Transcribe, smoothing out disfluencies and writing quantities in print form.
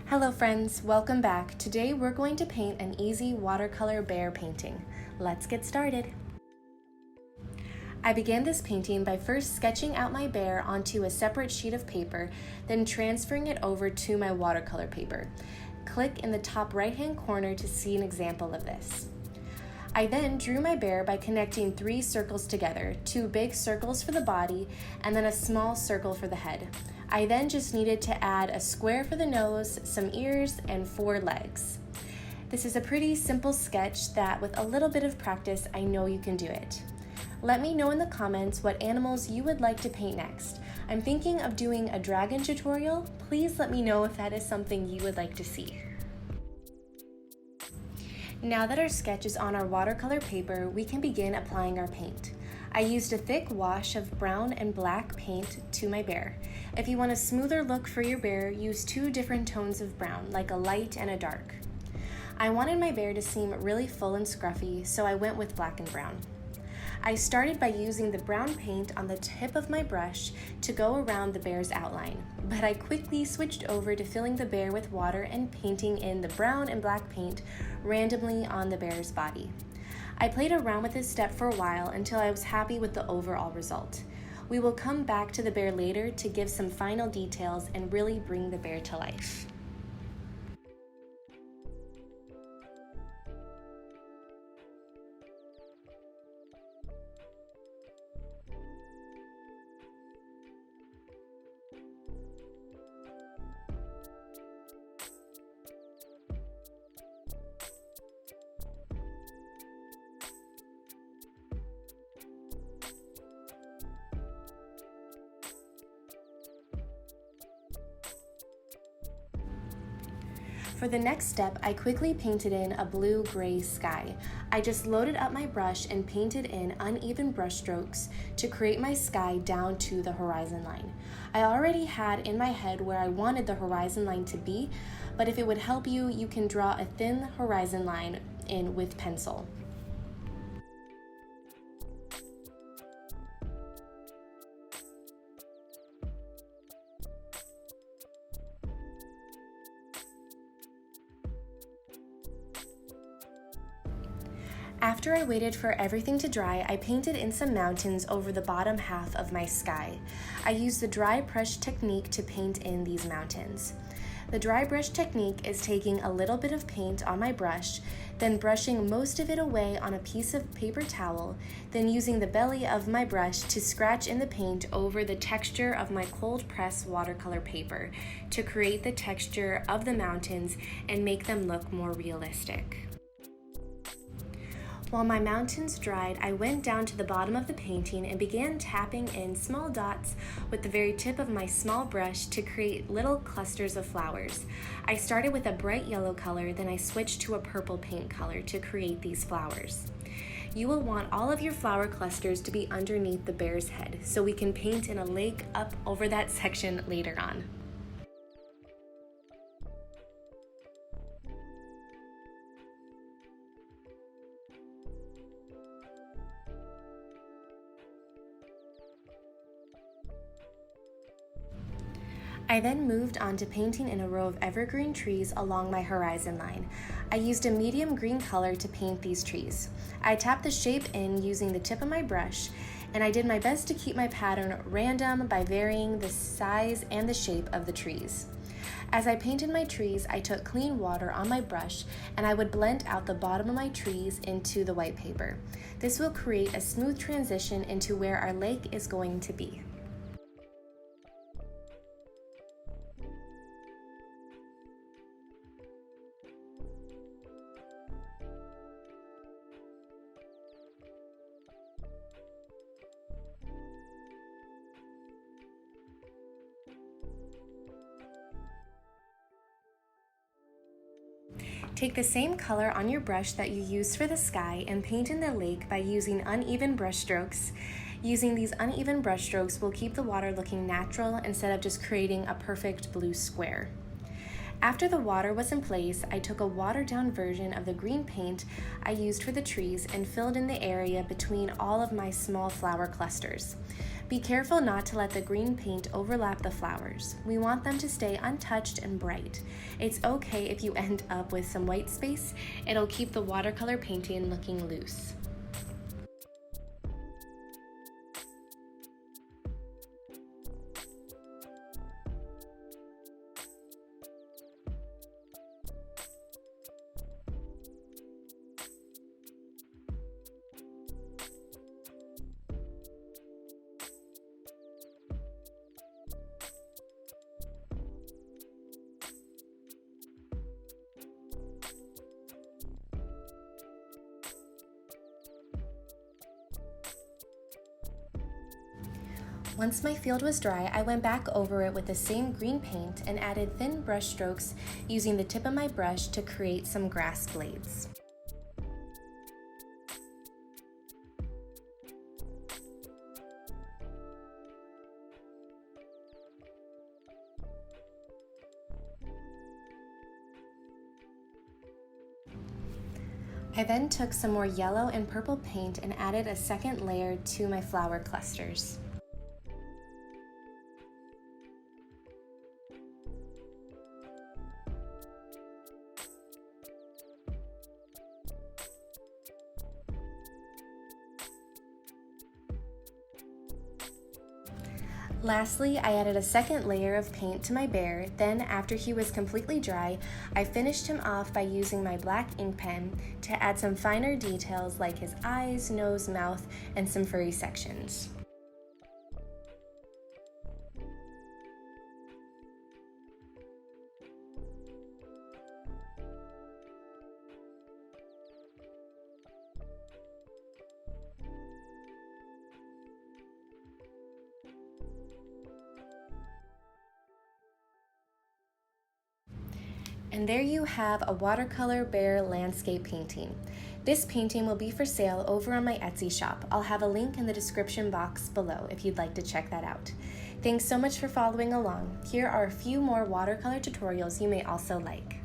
Hello friends, welcome back. Today we're going to paint an easy watercolor bear painting. Let's get started. I began this painting by first sketching out my bear onto a separate sheet of paper, then transferring it over to my watercolor paper. Click in the top right-hand corner to see an example of this. I then drew my bear by connecting 3 circles together, 2 big circles for the body and then a small circle for the head. I then just needed to add a square for the nose, some ears, and 4 legs. This is a pretty simple sketch that with a little bit of practice, I know you can do it. Let me know in the comments what animals you would like to paint next. I'm thinking of doing a dragon tutorial. Please let me know if that is something you would like to see. Now that our sketch is on our watercolor paper, we can begin applying our paint. I used a thick wash of brown and black paint to my bear. If you want a smoother look for your bear, use 2 different tones of brown, like a light and a dark. I wanted my bear to seem really full and scruffy, so I went with black and brown. I started by using the brown paint on the tip of my brush to go around the bear's outline, but I quickly switched over to filling the bear with water and painting in the brown and black paint randomly on the bear's body. I played around with this step for a while until I was happy with the overall result. We will come back to the bear later to give some final details and really bring the bear to life. For the next step, I quickly painted in a blue-gray sky. I just loaded up my brush and painted in uneven brush strokes to create my sky down to the horizon line. I already had in my head where I wanted the horizon line to be, but if it would help you, you can draw a thin horizon line in with pencil. After I waited for everything to dry, I painted in some mountains over the bottom half of my sky. I used the dry brush technique to paint in these mountains. The dry brush technique is taking a little bit of paint on my brush, then brushing most of it away on a piece of paper towel, then using the belly of my brush to scratch in the paint over the texture of my cold press watercolor paper to create the texture of the mountains and make them look more realistic. While my mountains dried, I went down to the bottom of the painting and began tapping in small dots with the very tip of my small brush to create little clusters of flowers. I started with a bright yellow color, then I switched to a purple paint color to create these flowers. You will want all of your flower clusters to be underneath the bear's head, so we can paint in a lake up over that section later on. I then moved on to painting in a row of evergreen trees along my horizon line. I used a medium green color to paint these trees. I tapped the shape in using the tip of my brush, and I did my best to keep my pattern random by varying the size and the shape of the trees. As I painted my trees, I took clean water on my brush and I would blend out the bottom of my trees into the white paper. This will create a smooth transition into where our lake is going to be. Take the same color on your brush that you used for the sky and paint in the lake by using uneven brush strokes. Using these uneven brush strokes will keep the water looking natural instead of just creating a perfect blue square. After the water was in place, I took a watered-down version of the green paint I used for the trees and filled in the area between all of my small flower clusters. Be careful not to let the green paint overlap the flowers. We want them to stay untouched and bright. It's okay if you end up with some white space. It'll keep the watercolor painting looking loose. Once my field was dry, I went back over it with the same green paint and added thin brush strokes using the tip of my brush to create some grass blades. I then took some more yellow and purple paint and added a second layer to my flower clusters. Lastly, I added a second layer of paint to my bear. Then, after he was completely dry, I finished him off by using my black ink pen to add some finer details like his eyes, nose, mouth, and some furry sections. And there you have a watercolor bear landscape painting. This painting will be for sale over on my Etsy shop. I'll have a link in the description box below if you'd like to check that out. Thanks so much for following along. Here are a few more watercolor tutorials you may also like.